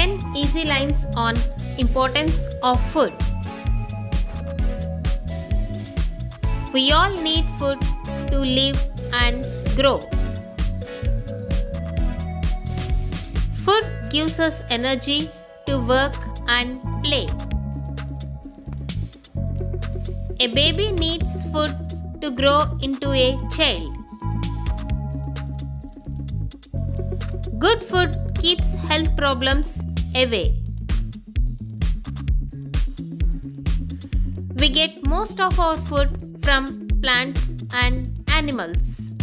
10 easy lines on importance of food. We all need food to live and grow. Food gives us energy to work and play. A baby needs food to grow into a child. Good food keeps health problems away. We get most of our food from plants and animals.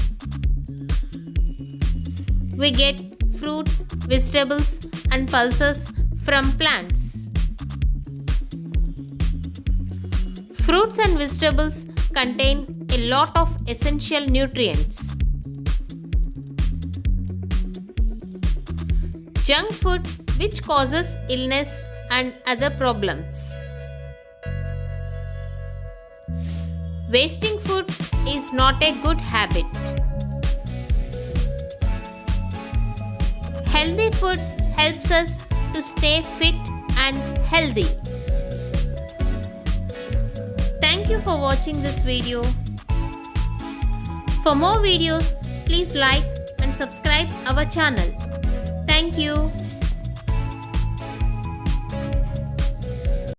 We get fruits, vegetables, and pulses from plants. Fruits and vegetables contain a lot of essential nutrients. Junk food, which causes illness and other problems. Wasting food is not a good habit. Healthy food helps us to stay fit and healthy. Thank you for watching this video. For more videos, please like and subscribe our channel. Thank you.